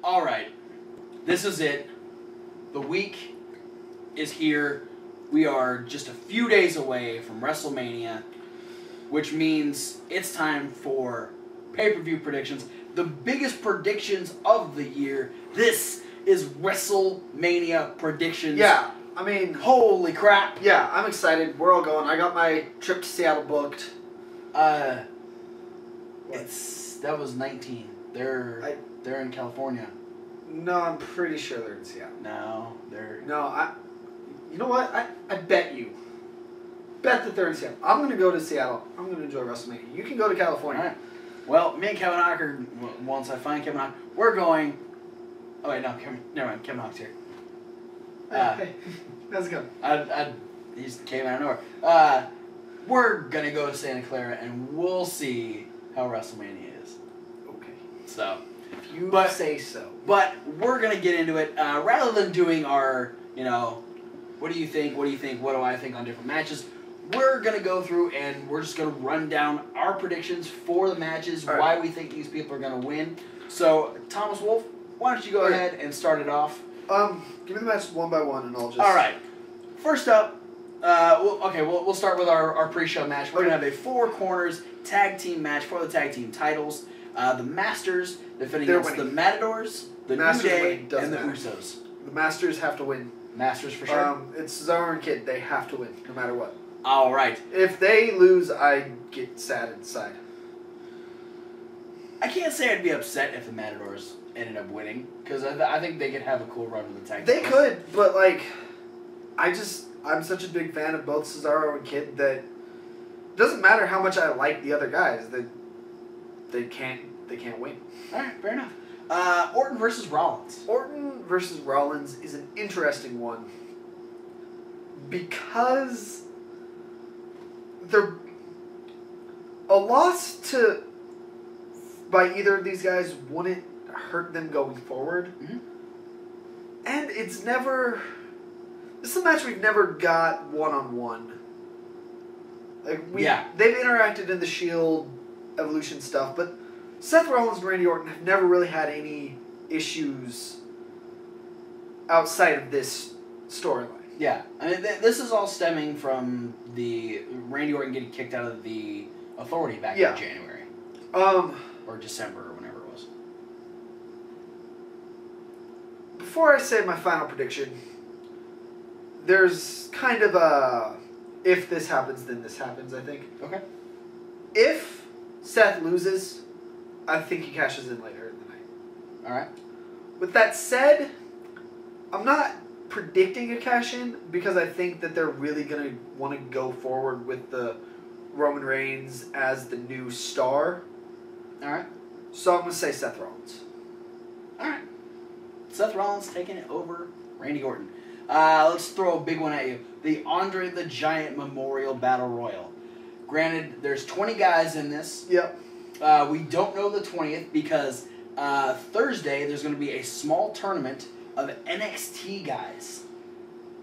All right. This is it. The week is here. We are just a few days away from WrestleMania, which means it's time for pay-per-view predictions. The biggest predictions of the year. This is WrestleMania predictions. Yeah, I mean... Holy crap. Yeah, I'm excited. We're all going. I got my trip to Seattle booked. That was 19. They're in California. No, I'm pretty sure they're in Seattle. No, they're... No, you know what? I bet you. Bet that they're in Seattle. I'm going to go to Seattle. I'm going to enjoy WrestleMania. You can go to California. All right. Well, me and Kevin Hawk are, once I find Kevin Hawk, we're going... Oh, wait, no, never mind. Kevin Hawk's here. Hey, how's it going? He just came out of nowhere. We're going to go to Santa Clara, and we'll see how WrestleMania is. Okay. So... If you say so. But we're going to get into it. Rather than doing our, what do you think, what do I think on different matches, we're going to go through and we're just going to run down our predictions for the matches, why we think these people are going to win. So, Thomas Wolf, why don't you go ahead and start it off? Give me the matches one by one and I'll just... All right. First up, we'll start with our pre-show match. We're going to have a 4 corners tag team match for the tag team titles. The Masters defending against the Matadors, the New Day, and the Usos. The Masters have to win. Masters for sure? It's Cesaro and Kid. They have to win, no matter what. All right. If they lose, I get sad inside. I can't say I'd be upset if the Matadors ended up winning, because I think they could have a cool run with the tag They could, but, I'm such a big fan of both Cesaro and Kid that it doesn't matter how much I like the other guys, they can't win. All right, fair enough. Orton versus Rollins. Orton versus Rollins is an interesting one because a loss by either of these guys wouldn't hurt them going forward. Mm-hmm. And it's never... This is a match we've never got one-on-one. They've interacted in the Shield Evolution stuff, but Seth Rollins and Randy Orton have never really had any issues outside of this storyline. Yeah, I mean, this is all stemming from the Randy Orton getting kicked out of the Authority back in January. Or December, or whenever it was. Before I say my final prediction, there's kind of a if this happens, then this happens, I think. Okay. If Seth loses, I think he cashes in later in the night. All right. With that said, I'm not predicting a cash-in because I think that they're really going to want to go forward with the Roman Reigns as the new star. All right. So I'm going to say Seth Rollins. All right. Seth Rollins taking it over Randy Orton. Let's throw a big one at you. The Andre the Giant Memorial Battle Royal. Granted, there's 20 guys in this. Yep. We don't know the 20th because Thursday there's going to be a small tournament of NXT guys.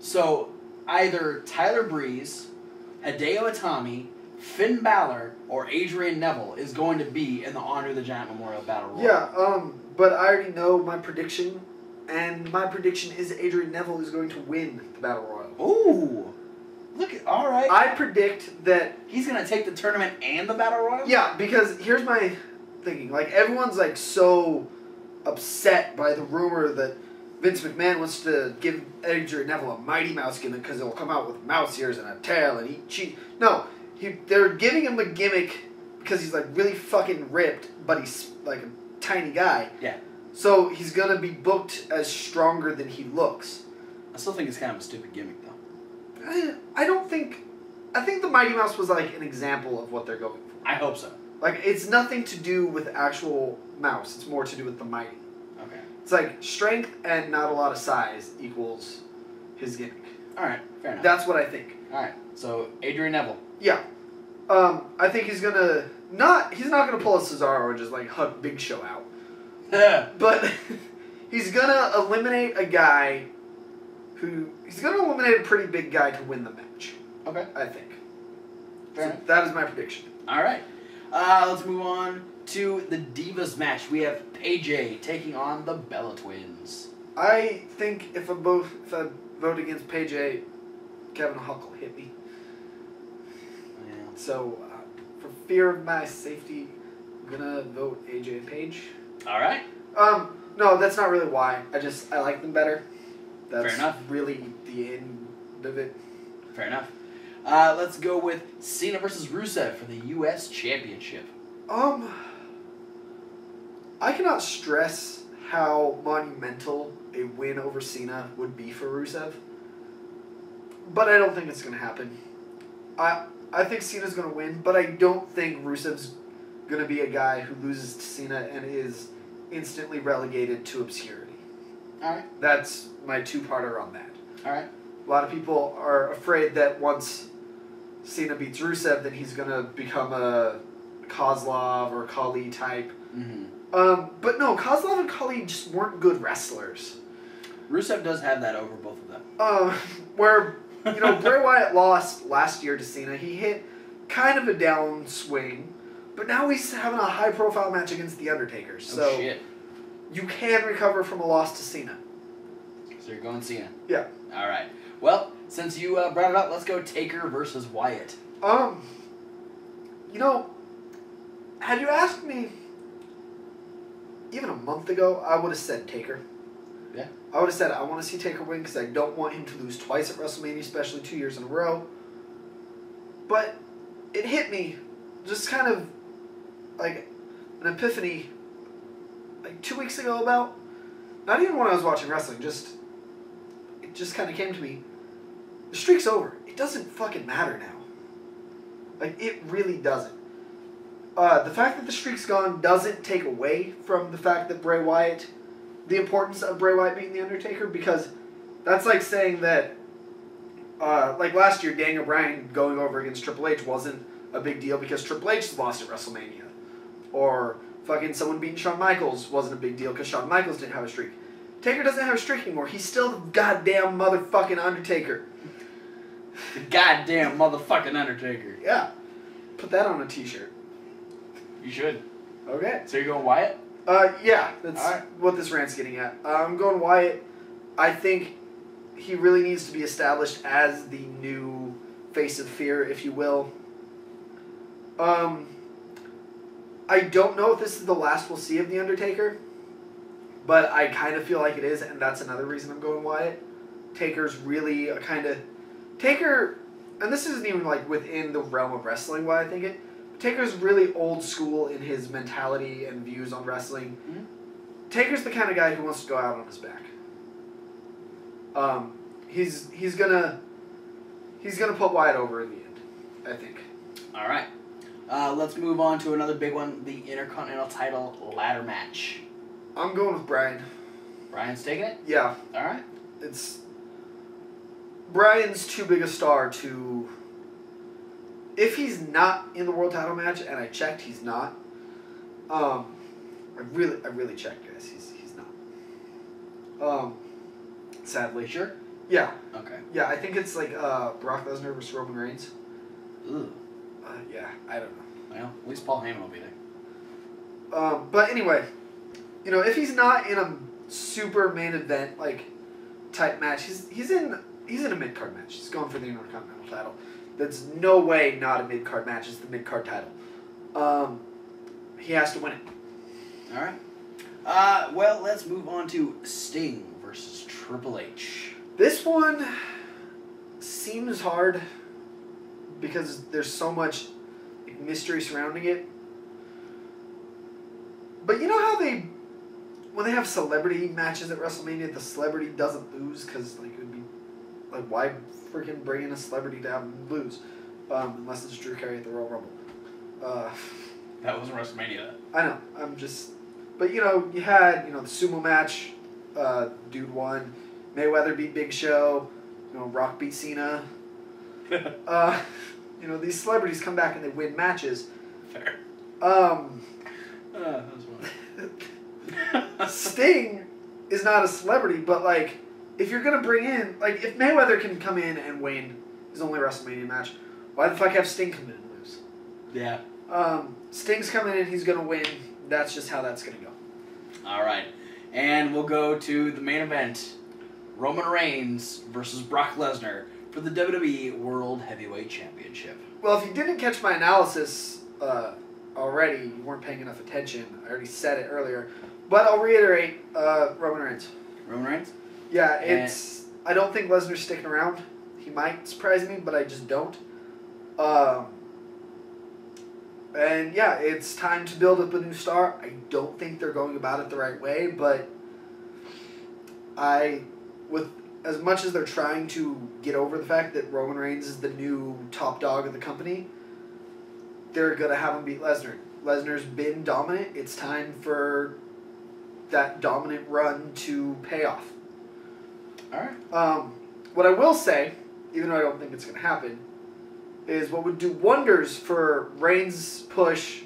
So either Tyler Breeze, Hideo Itami, Finn Balor, or Adrian Neville is going to be in the Andre the Giant Memorial Battle Royal. Yeah, but I already know my prediction, and my prediction is Adrian Neville is going to win the Battle Royal. Ooh. Look at, all right. I predict that... He's going to take the tournament and the Battle Royal? Yeah, because here's my thinking. Everyone's, so upset by the rumor that Vince McMahon wants to give Adrian Neville a Mighty Mouse gimmick because he'll come out with mouse ears and a tail and eat cheese. No, they're giving him a gimmick because he's, really fucking ripped, but he's, a tiny guy. Yeah. So he's going to be booked as stronger than he looks. I still think it's kind of a stupid gimmick, though. I don't think... I think the Mighty Mouse was, an example of what they're going for. I hope so. It's nothing to do with actual mouse. It's more to do with the mighty. Okay. It's strength and not a lot of size equals his gimmick. All right, fair enough. That's what I think. All right, so Adrian Neville. Yeah. I think he's gonna he's not gonna pull a Cesaro and just hug Big Show out. But he's gonna eliminate a guy he's gonna eliminate a pretty big guy to win the match. Okay. I think. Fair enough. That is my prediction. All right. Let's move on to the Divas match. We have AJ taking on the Bella Twins. I think if I vote against Paige, Kevin Huck will hit me. Yeah. So, for fear of my safety, I'm gonna vote AJ and Paige. All right. No, that's not really why. I like them better. That's Fair enough. Really the end of it. Fair enough. Let's go with Cena versus Rusev for the U.S. Championship. I cannot stress how monumental a win over Cena would be for Rusev. But I don't think it's going to happen. I think Cena's going to win, but I don't think Rusev's going to be a guy who loses to Cena and is instantly relegated to obscurity. Alright. That's my two-parter on that. Alright. A lot of people are afraid that once Cena beats Rusev, then he's going to become a Kozlov or Khali type. Mm-hmm. But no, Kozlov and Khali just weren't good wrestlers. Rusev does have that over both of them. Where, Bray Wyatt lost last year to Cena. He hit kind of a downswing, but now he's having a high-profile match against The Undertaker. So shit. You can recover from a loss to Cena. So you're going Cena? Yeah. All right. Well, since you brought it up, let's go Taker versus Wyatt. Had you asked me even a month ago, I would have said Taker. Yeah. I would have said I want to see Taker win because I don't want him to lose twice at WrestleMania, especially 2 years in a row. But it hit me just kind of like an epiphany like 2 weeks ago about, not even when I was watching wrestling, it just kind of came to me. The streak's over. It doesn't fucking matter now. Like, it really doesn't. The fact that the streak's gone doesn't take away from the fact that the importance of Bray Wyatt beating The Undertaker, because that's like saying that, like last year, Daniel Bryan going over against Triple H wasn't a big deal because Triple H lost at WrestleMania. Or fucking someone beating Shawn Michaels wasn't a big deal because Shawn Michaels didn't have a streak. Taker doesn't have a streak anymore. He's still the goddamn motherfucking Undertaker. The goddamn motherfucking Undertaker. Yeah. Put that on a t-shirt. You should. Okay. So you're going Wyatt? Yeah. That's what this rant's getting at. I'm going Wyatt. I think he really needs to be established as the new face of fear, if you will. I don't know if this is the last we'll see of The Undertaker, but I kind of feel like it is, and that's another reason I'm going Wyatt. Taker's really a kind of... Taker, and this isn't even like within the realm of wrestling why I think it, Taker's really old school in his mentality and views on wrestling. Mm-hmm. Taker's the kind of guy who wants to go out on his back. He's gonna put Wyatt over in the end, I think. All right. Let's move on to another big one, the Intercontinental title ladder match. I'm going with Bryan. Bryan's taking it? Yeah. All right. Bryan's too big a star to... If he's not in the world title match, and I checked, he's not. I really checked, guys. He's not. Sadly. Sure? Yeah. Okay. Yeah, I think it's like Brock Lesnar versus Roman Reigns. Ooh. Yeah, I don't know. Well, at least Paul Heyman will be there. But anyway, if he's not in a super main event like type match, he's in a mid card match. He's going for the Intercontinental title. That's no way not a mid card match. It's the mid card title. He has to win it. All right. Well, let's move on to Sting versus Triple H. This one seems hard because there's so much mystery surrounding it. But you know how when they have celebrity matches at WrestleMania, the celebrity doesn't lose because like it would be like why freaking bring in a celebrity to have them lose, unless it's Drew Carey at the Royal Rumble. That wasn't WrestleMania. I know. But you had the sumo match. Dude won. Mayweather beat Big Show. Rock beat Cena. These celebrities come back and they win matches. Fair. That was funny. Sting is not a celebrity, but like, if you're gonna bring in, like, if Mayweather can come in and win his only WrestleMania match, why the fuck have Sting come in and lose? Yeah. Sting's coming in. He's going to win. That's just how that's going to go. All right. And we'll go to the main event. Roman Reigns versus Brock Lesnar for the WWE World Heavyweight Championship. Well, if you didn't catch my analysis already, you weren't paying enough attention. I already said it earlier. But I'll reiterate, Roman Reigns. Roman Reigns? Yeah, I don't think Lesnar's sticking around. He might surprise me, but I just don't. And yeah, it's time to build up a new star. I don't think they're going about it the right way, but with as much as they're trying to get over the fact that Roman Reigns is the new top dog of the company, they're going to have him beat Lesnar. Lesnar's been dominant. It's time for that dominant run to pay off. All right. What I will say, even though I don't think it's going to happen, is what would do wonders for Reigns' push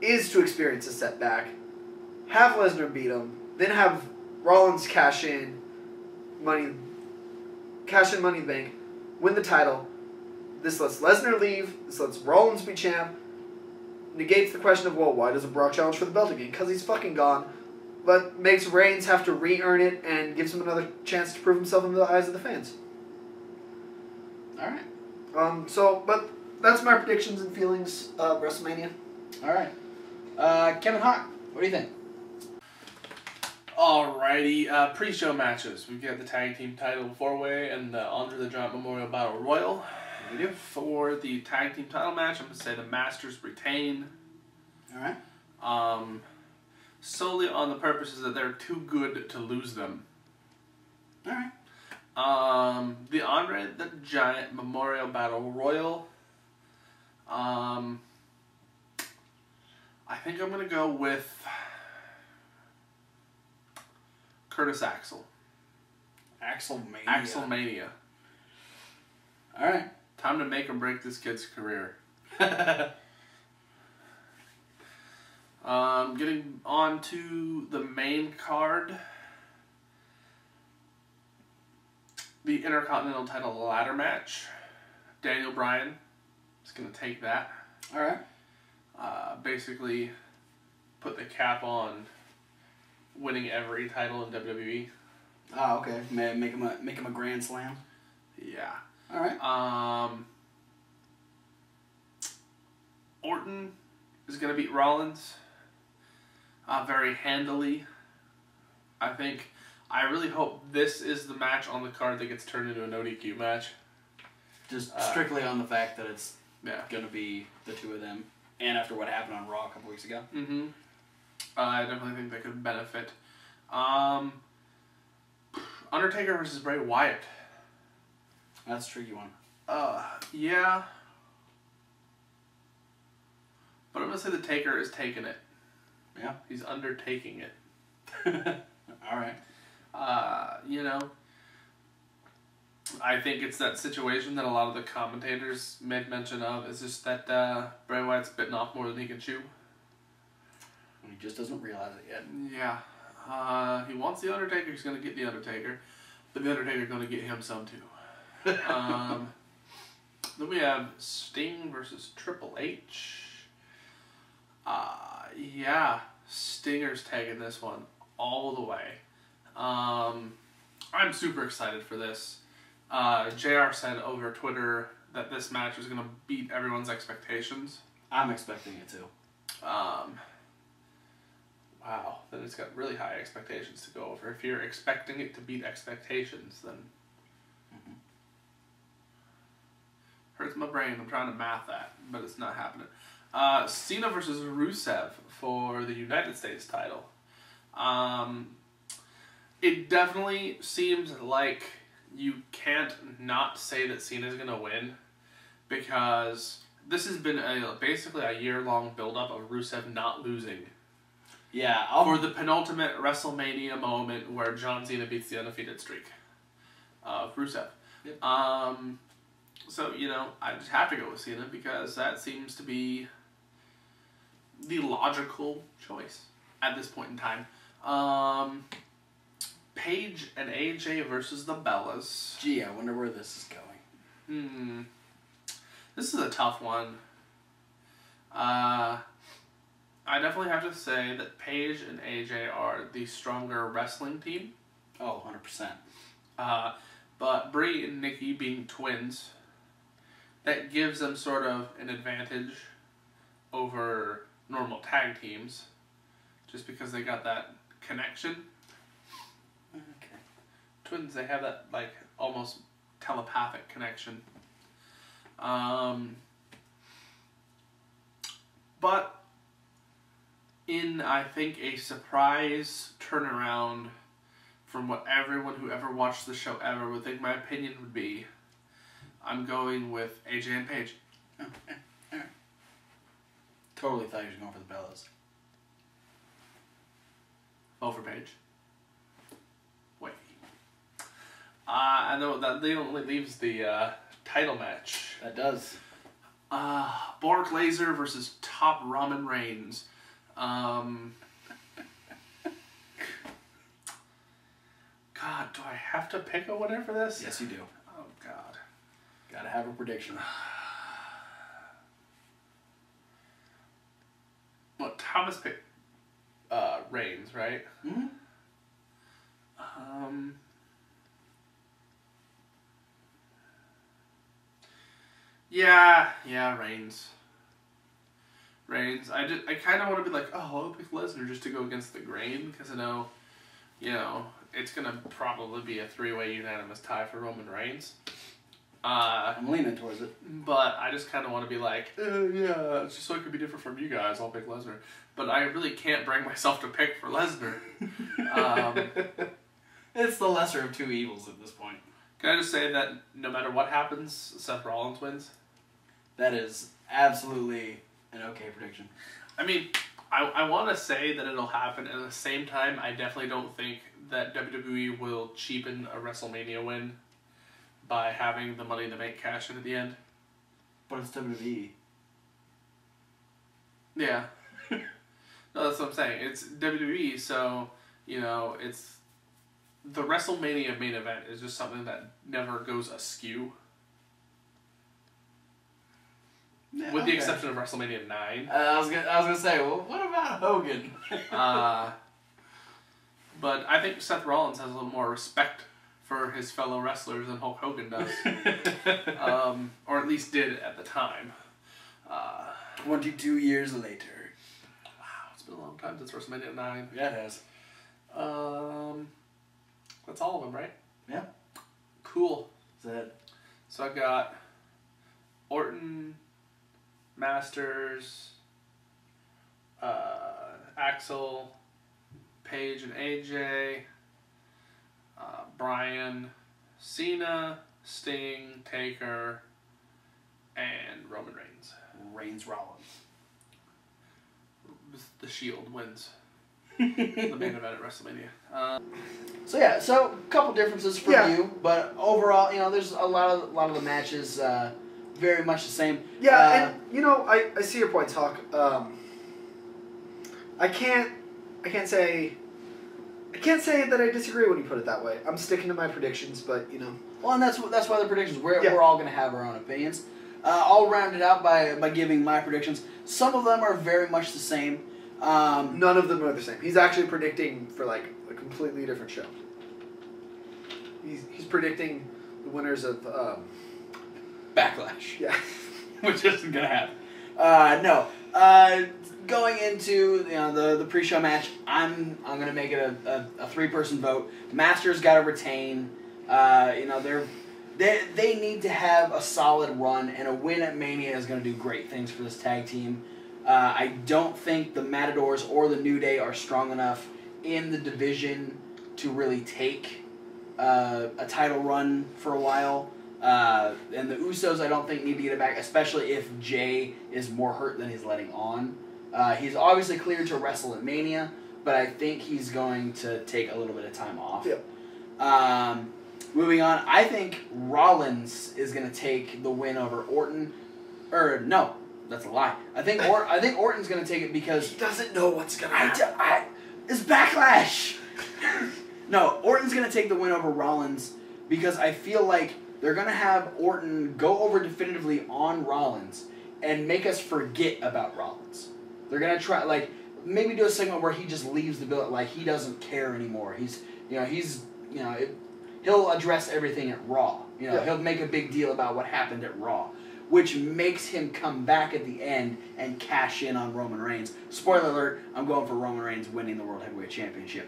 is to experience a setback, have Lesnar beat him, then have Rollins cash in Money in the Bank, win the title. This lets Lesnar leave. This lets Rollins be champ. Negates the question of, well, why doesn't Brock challenge for the belt again? Because he's fucking gone. But makes Reigns have to re-earn it and gives him another chance to prove himself in the eyes of the fans. All right. But that's my predictions and feelings of WrestleMania. All right. Kevin Hawk, what do you think? Alrighty, pre-show matches. We've got the tag team title 4-way and the Andre the Giant Memorial Battle Royal. We do. For the tag team title match, I'm going to say the Masters retain. All right. Solely on the purposes that they're too good to lose them. All right. The Andre the Giant Memorial Battle Royal. I think I'm going to go with Curtis Axel. Axelmania. Axelmania. All right. Time to make or break this kid's career. Getting on to the main card. The Intercontinental title ladder match. Daniel Bryan is going to take that. All right. Basically put the cap on winning every title in WWE. Oh, okay. Make him a Grand Slam. Yeah. All right. Orton is going to beat Rollins very handily. I really hope this is the match on the card that gets turned into an ODQ match. Just strictly on the fact that it's Yeah. going to be the two of them. And after what happened on Raw a couple weeks ago. Mm-hmm. I definitely think they could benefit. Undertaker versus Bray Wyatt. That's a tricky one. Yeah. But I'm going to say the Taker is taking it. Yeah. He's undertaking it. All right. I think it's that situation that a lot of the commentators made mention of. Is just that Bray Wyatt's bitten off more than he can chew. He just doesn't realize it yet. Yeah. He wants the Undertaker. He's going to get the Undertaker. But the Undertaker's going to get him some too. Then we have Sting versus Triple H. Yeah. Stinger's taking this one all the way. I'm super excited for this. JR said over Twitter that this match was going to beat everyone's expectations. I'm expecting it too. Wow, then it's got really high expectations to go over. If you're expecting it to beat expectations, then hurts my brain. I'm trying to math that, but it's not happening. Cena versus Rusev for the United States title. It definitely seems like you can't not say that Cena's going to win, because this has been basically a year-long build-up of Rusev not losing. Yeah. For the penultimate WrestleMania moment where John Cena beats the undefeated streak of Rusev. Yep. So, I just have to go with Cena because that seems to be the logical choice at this point in time. Paige and AJ versus the Bellas. Gee, I wonder where this is going. This is a tough one. I definitely have to say that Paige and AJ are the stronger wrestling team. Oh, 100%. But Brie and Nikki being twins, that gives them sort of an advantage over normal tag teams, just because they got that connection. Okay. Twins, they have that, like, almost telepathic connection. But in, I think, a surprise turnaround from what everyone who ever watched the show ever would think my opinion would be, I'm going with AJ and Paige. Oh, yeah. All right. Totally thought you were going for the Bellas. Oh, for Paige. Wait. I know that only leaves the title match. That does. Bork Laser versus Top Ramen Reigns. God, do I have to pick a winner for this? Yes, you do. Oh, God. Gotta have a prediction. Well, Thomas picked Reigns, right? Mm-hmm. Yeah, Reigns. I kind of want to be like, oh, I'll pick Lesnar just to go against the grain, because I know, it's going to probably be a 3-way unanimous tie for Roman Reigns. I'm leaning towards it. But I just kind of want to be like, yeah, just so it could be different from you guys, I'll pick Lesnar. But I really can't bring myself to pick for Lesnar. It's the lesser of two evils at this point. Can I just say that no matter what happens, Seth Rollins wins? That is absolutely an okay prediction. I mean, I want to say that it'll happen, and at the same time, I definitely don't think that WWE will cheapen a WrestleMania win by having the Money in the Bank cash in at the end. But it's WWE. Yeah. No, that's what I'm saying. It's WWE, so, it's... The WrestleMania main event is just something that never goes askew. Yeah, with the exception of WrestleMania 9. I was gonna say, well, what about Hogan? But I think Seth Rollins has a little more respect for his fellow wrestlers than Hulk Hogan does. Or at least did at the time. 22 years later. Wow, it's been a long time since WrestleMania 9. Yeah, it has. That's all of them, right? Yeah. Cool. Is that... So I've got Orton, Masters, Axel, Paige and AJ, Bryan, Cena, Sting, Taker, and Roman Reigns. Rollins. The Shield wins the main event at WrestleMania. So a couple differences for you, but overall, there's a lot of the matches very much the same. Yeah, and I see your points, Hawk. I can't say that I disagree when you put it that way. I'm sticking to my predictions, but Well, and that's why the predictions. We're all going to have our own opinions. I'll round it out by giving my predictions. Some of them are very much the same. None of them are the same. He's actually predicting for like a completely different show. He's predicting the winners of Backlash. Yeah. Which isn't gonna happen. No. Going into the pre-show match, I'm gonna make it a 3-person vote. Masters got to retain. They need to have a solid run, and a win at Mania is gonna do great things for this tag team. I don't think the Matadors or the New Day are strong enough in the division to really take a title run for a while. And the Usos, I don't think, need to get it back, especially if Jay is more hurt than he's letting on. He's obviously cleared to wrestle at Mania, but I think he's going to take a little bit of time off. Yep. Moving on, I think Rollins is going to take the win over Orton. Or, no, that's a lie. I think Orton's going to take it because... He doesn't know what's going to happen. It's Backlash! No, Orton's going to take the win over Rollins because I feel like they're going to have Orton go over definitively on Rollins, and make us forget about Rollins. They're gonna try, like, maybe do a segment where he just leaves the building, like he doesn't care anymore. He'll address everything at Raw. He'll make a big deal about what happened at Raw, which makes him come back at the end and cash in on Roman Reigns. Spoiler alert, I'm going for Roman Reigns winning the World Heavyweight Championship.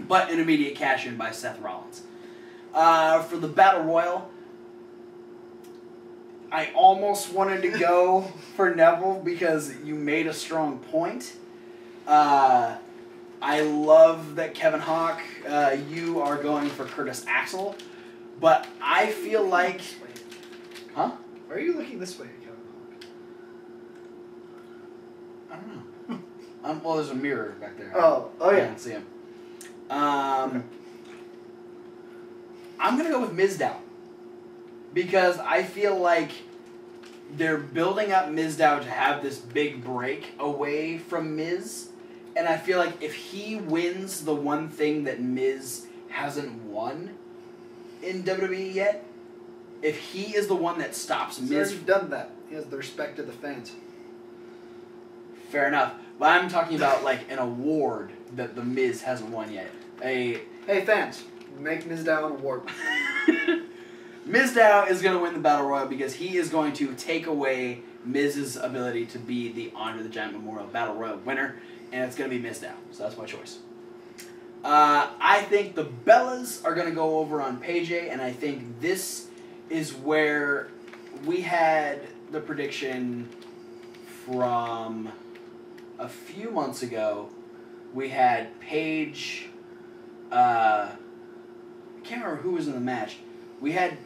But an immediate cash in by Seth Rollins. For the Battle Royal, I almost wanted to go for Neville because you made a strong point. I love that Kevin Hawk, you are going for Curtis Axel, but I feel like... Huh? Why are you looking this way, Kevin Hawk? I don't know. Well, there's a mirror back there. Oh yeah. I can't see him. I'm going to go with Mizdow. Because I feel like they're building up Mizdow to have this big break away from Miz. And I feel like if he wins the one thing that Miz hasn't won in WWE yet, if he is the one that stops He's Miz... already done that. He has the respect of the fans. Fair enough. But I'm talking about like an award that the Miz hasn't won yet. Hey fans, make Mizdow an award. Mizdow is going to win the Battle Royal because he is going to take away Miz's ability to be the Andre the Giant Memorial Battle Royal winner, and it's going to be Mizdow. So that's my choice. I think the Bellas are going to go over on Paige, and I think this is where we had the prediction from a few months ago. We had Paige... I can't remember who was in the match. We had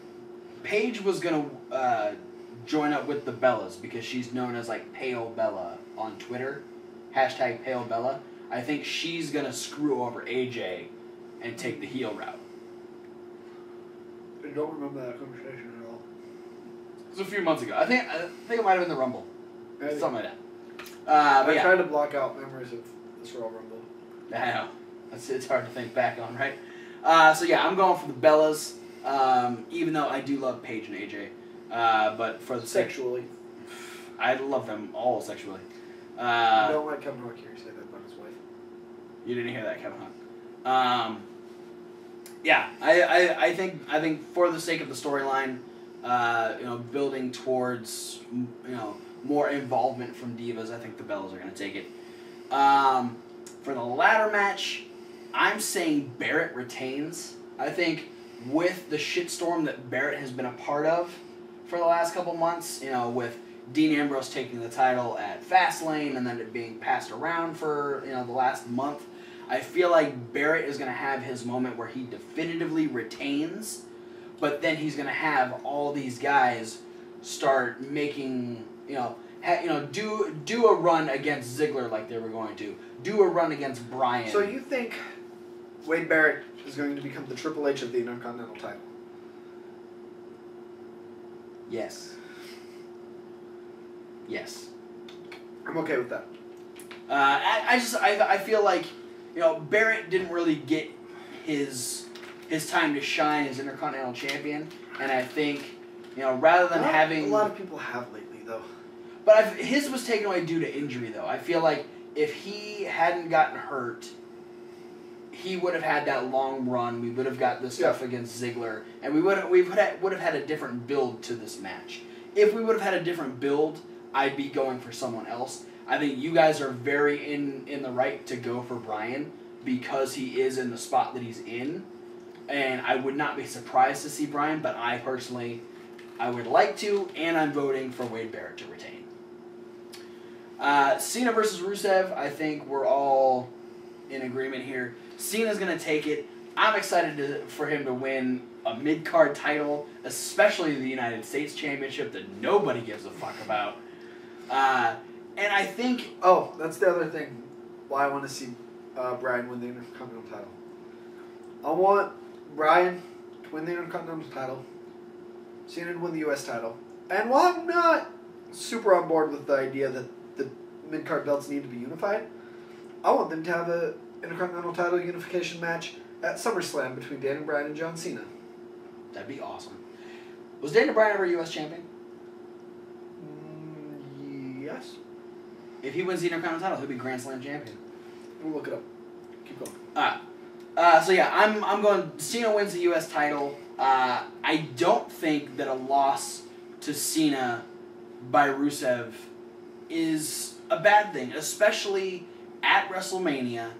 Paige was gonna join up with the Bellas because she's known as like Pale Bella on Twitter, hashtag Pale Bella. I think she's gonna screw over AJ and take the heel route. I don't remember that conversation at all. It was a few months ago. I think it might have been the Rumble, Maybe. something like that. I Yeah. tried to block out memories of this Royal Rumble. I know. It's hard to think back on, right? So yeah, I'm going for the Bellas, even though I do love Paige and AJ. But for the Sexually. I love them all sexually. You don't like Kevin Hawk here, say that about his wife. You didn't hear that, Kevin Hawk. Yeah, I think for the sake of the storyline, building towards more involvement from divas, I think the Bellas are going to take it. For the ladder match, I'm saying Barrett retains. I think with the shitstorm that Barrett has been a part of for the last couple months, with Dean Ambrose taking the title at Fastlane and then it being passed around for the last month, I feel like Barrett is going to have his moment where he definitively retains, but then he's going to have all these guys start making, do a run against Ziggler like they were going to. Do a run against Bryan. So you think Wade Barrett is going to become the Triple H of the Intercontinental title? Yes. Yes. I'm okay with that. I feel like Barrett didn't really get his time to shine as Intercontinental Champion, and I think rather than having a lot of people have lately though. But his was taken away due to injury though. I feel like if he hadn't gotten hurt, he would have had that long run. We would have got the stuff against Ziggler, and we would have had a different build to this match. If we would have had a different build, I'd be going for someone else. I think you guys are very in the right to go for Bryan because he is in the spot that he's in, and I would not be surprised to see Bryan, but I personally, I would like to, and I'm voting for Wade Barrett to retain. Cena versus Rusev, I think we're all in agreement here. Cena's going to take it. I'm excited for him to win a mid-card title, especially the United States Championship that nobody gives a fuck about. And I think... Oh, that's the other thing why I want to see Bryan win the Intercontinental title. I want Bryan to win the Intercontinental title, Cena to win the U.S. title, and while I'm not super on board with the idea that the mid-card belts need to be unified, I want them to have a Intercontinental title unification match at SummerSlam between Daniel Bryan and John Cena. That'd be awesome. Was Daniel Bryan ever U.S. champion? if he wins the Intercontinental title, he'll be Grand Slam champion. We'll look it up. Keep going. So yeah, I'm going. Cena wins the U.S. title. I don't think that a loss to Cena by Rusev is a bad thing, especially at WrestleMania.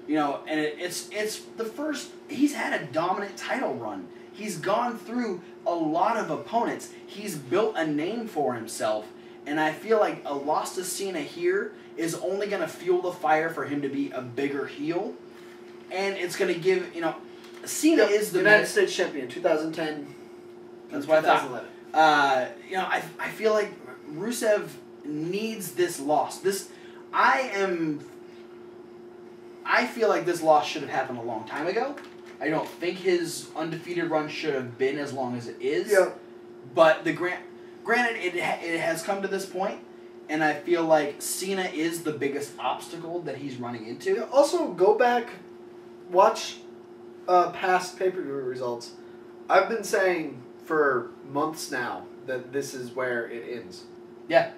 You know, and it's the first. He's had a dominant title run. He's gone through a lot of opponents. He's built a name for himself, and I feel like a loss to Cena here is only going to fuel the fire for him to be a bigger heel, and it's going to give, you know, Cena is the United States champion, 2010. That's what I 2011. thought. You know, I feel like Rusev needs this loss. I feel like this loss should have happened a long time ago. I don't think his undefeated run should have been as long as it is. Yeah. But granted, it has come to this point, and I feel like Cena is the biggest obstacle that he's running into. Yeah, also, go back, watch past pay-per-view results. I've been saying for months now that this is where it ends. Yeah.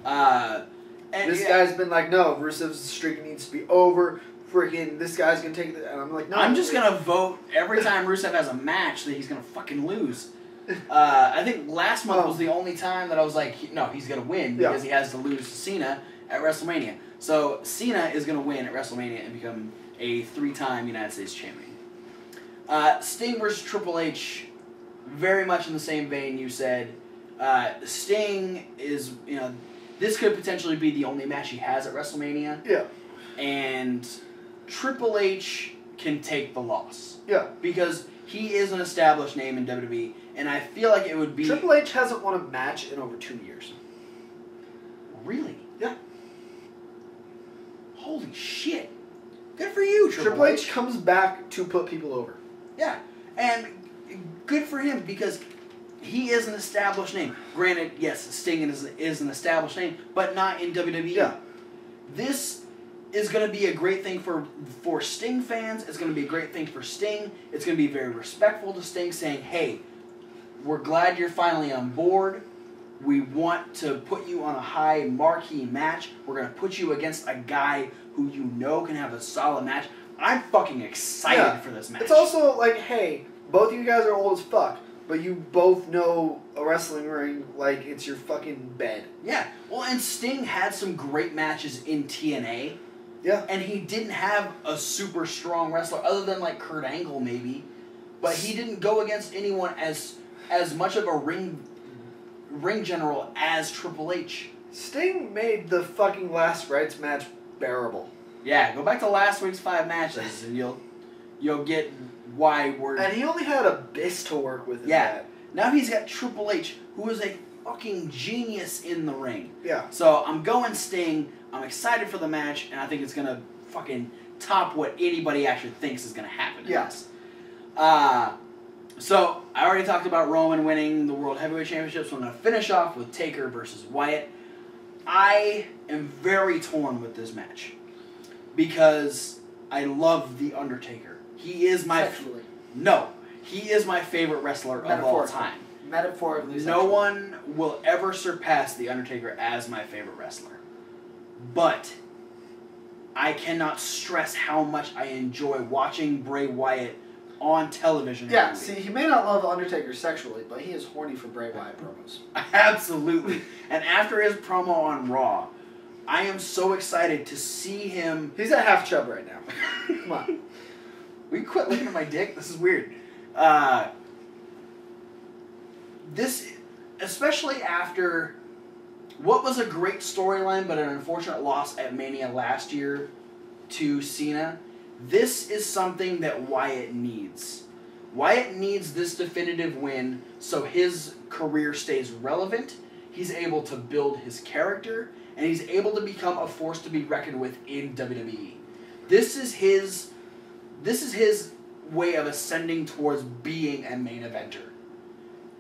And this guy's been like, no, Rusev's streak needs to be over. Freaking, this guy's gonna take the... And I'm like, no. I'm just gonna vote every time Rusev has a match that he's gonna fucking lose. I think last month was the only time that I was like, no, he's gonna win because he has to lose to Cena at WrestleMania. So Cena is gonna win at WrestleMania and become a 3-time United States champion. Sting versus Triple H, very much in the same vein you said. Sting is, you know, this could potentially be the only match he has at WrestleMania. Yeah. And Triple H can take the loss. Yeah. Because he is an established name in WWE, and I feel like it would be... Triple H hasn't won a match in over 2 years. Really? Yeah. Holy shit. Good for you, Triple H comes back to put people over. Yeah. And good for him, because he is an established name. Granted, yes, Sting is an established name, but not in WWE. Yeah. This is going to be a great thing for Sting fans. It's going to be a great thing for Sting. It's going to be very respectful to Sting, saying, hey, we're glad you're finally on board. We want to put you on a high marquee match. We're going to put you against a guy who you know can have a solid match. I'm fucking excited for this match. It's also like, hey, both of you guys are old as fuck, but you both know a wrestling ring like it's your fucking bed. Yeah. Well, and Sting had some great matches in TNA. Yeah. And he didn't have a super strong wrestler, other than like Kurt Angle maybe. But he didn't go against anyone as much of a ring general as Triple H. Sting made the fucking last rights match bearable. Yeah, go back to last week's 5 matches and you'll get why we're... And he only had Abyss to work with in Yeah. that. Now he's got Triple H, who is a fucking genius in the ring. Yeah. So I'm going Sting. I'm excited for the match, and I think it's going to fucking top what anybody actually thinks is going to happen. Yes. So I already talked about Roman winning the World Heavyweight Championship, so I'm going to finish off with Taker versus Wyatt. I am very torn with this match because I love The Undertaker. He is my... Sexually. No. He is my favorite wrestler of all time. Metaphorically. No one will ever surpass The Undertaker as my favorite wrestler. But I cannot stress how much I enjoy watching Bray Wyatt on television. Yeah, see, he may not love Undertaker sexually, but he is horny for Bray Wyatt promos. Absolutely. And after his promo on Raw, I am so excited to see him... He's at half chub right now. Come on. Will you quit looking at my dick? This is weird. This, especially after what was a great storyline but an unfortunate loss at Mania last year to Cena, this is something that Wyatt needs. Wyatt needs this definitive win so his career stays relevant, he's able to build his character, and he's able to become a force to be reckoned with in WWE. This is his way of ascending towards being a main eventer.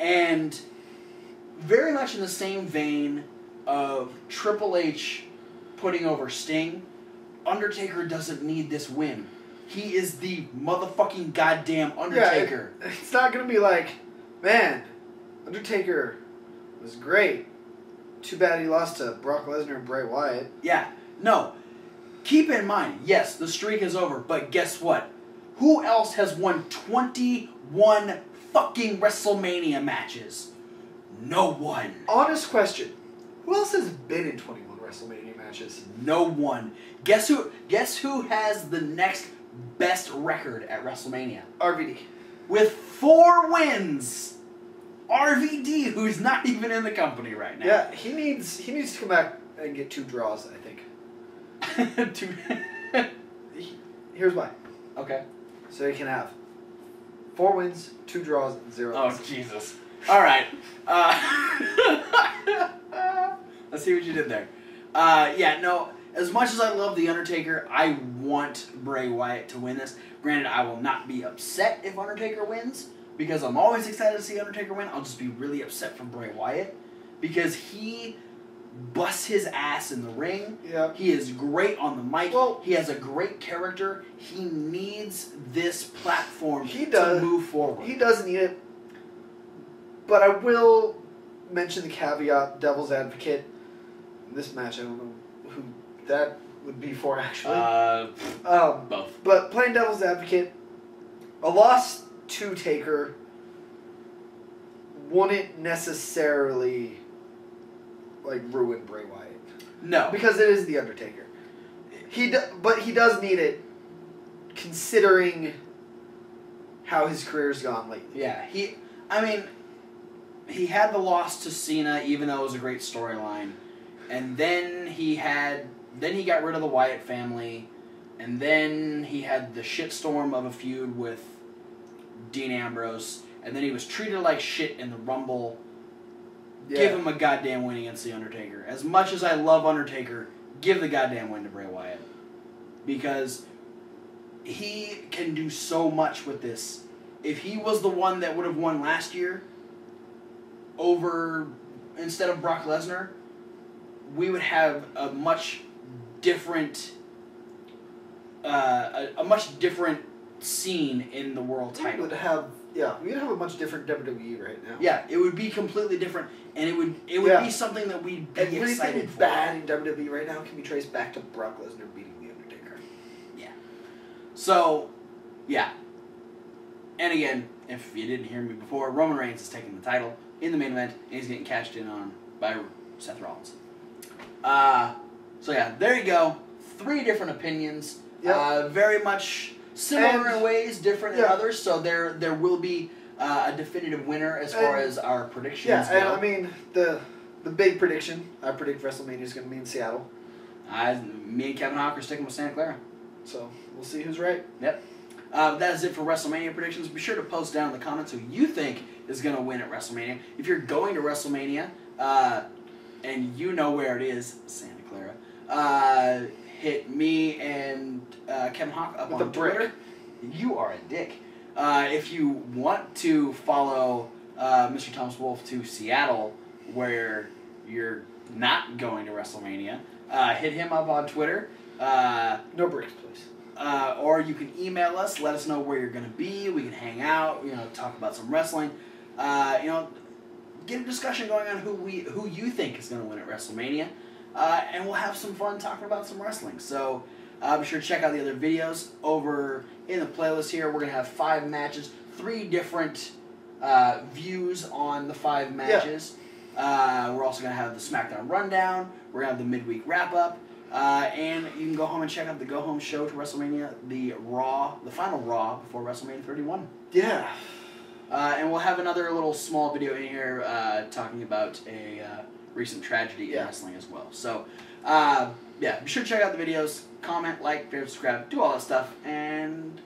And very much in the same vein of Triple H putting over Sting, Undertaker doesn't need this win. He is the motherfucking goddamn Undertaker. Yeah, it's not going to be like, man, Undertaker was great, Too bad he lost to Brock Lesnar and Bray Wyatt. Yeah. No. Keep in mind, yes, the streak is over, but guess what? Who else has won 21 fucking WrestleMania matches? No one. Honest question. Who else has been in 21 WrestleMania matches? No one. Guess who has the next best record at WrestleMania? RVD. With 4 wins. RVD, who's not even in the company right now. Yeah, he needs to come back and get 2 draws, I think. Here's why. Okay. So he can have 4 wins, 2 draws, 0 Oh, losses. Jesus. All right. Let's see what you did there. Yeah, no, as much as I love The Undertaker, I want Bray Wyatt to win this. Granted, I will not be upset if Undertaker wins, because I'm always excited to see Undertaker win. I'll just be really upset for Bray Wyatt, because he busts his ass in the ring. Yeah. He is great on the mic. Well, he has a great character. He needs this platform He to does. move forward. He does need it. But I will mention the caveat, devil's advocate. In this match, I don't know who that would be for, actually. Both. But playing devil's advocate, a loss to Taker wouldn't necessarily ruin Bray Wyatt. No. Because it is The Undertaker. But he does need it, considering how his career's gone lately. Yeah, he had the loss to Cena, even though it was a great storyline, and then he got rid of the Wyatt family, and then he had the shitstorm of a feud with Dean Ambrose, and then he was treated like shit in the Rumble. Yeah. Give him a goddamn win against The Undertaker. As much as I love Undertaker, give the goddamn win to Bray Wyatt. Because he can do so much with this. If he was the one that would have won last year instead of Brock Lesnar, we would have a much different scene in the world title. We'd have a much different WWE right now. Yeah, it would be completely different, and it would be something that we'd be excited Everything for. bad in WWE right now can be traced back to Brock Lesnar beating The Undertaker. Yeah. So, yeah. And again, if you didn't hear me before, Roman Reigns is taking the title in the main event, and he's getting cashed in on by Seth Rollins. So yeah, there you go. 3 different opinions. Yep. Very much similar in ways, different in Yeah. others. So there will be a definitive winner as far as our predictions go. Yeah, and I mean the big prediction. I predict WrestleMania is going to be in Seattle. Me and Kevin Hawk are sticking with Santa Clara. So we'll see who's right. Yep. That is it for WrestleMania predictions. Be sure to post down in the comments who you think is going to win at WrestleMania. If you're going to WrestleMania, and you know where it is, Santa Clara, hit me and Kevin Hawk up With on a brick. Twitter. You are a dick. If you want to follow Mr. Thomas Wolf to Seattle, where you're not going to WrestleMania, hit him up on Twitter. No bricks, please. Or you can email us, let us know where you're going to be. We can hang out, talk about some wrestling. Get a discussion going on who you think is going to win at WrestleMania. And we'll have some fun talking about some wrestling. So be sure to check out the other videos over in the playlist here. We're going to have 5 matches, 3 different views on the 5 matches. Yeah. We're also going to have the SmackDown Rundown. We're going to have the midweek wrap-up. And you can go home and check out the Go Home show to WrestleMania, the final Raw before WrestleMania 31. Yeah. And we'll have another little small video in here talking about a recent tragedy in wrestling as well. So, be sure to check out the videos, comment, like, favorite, subscribe, do all that stuff, and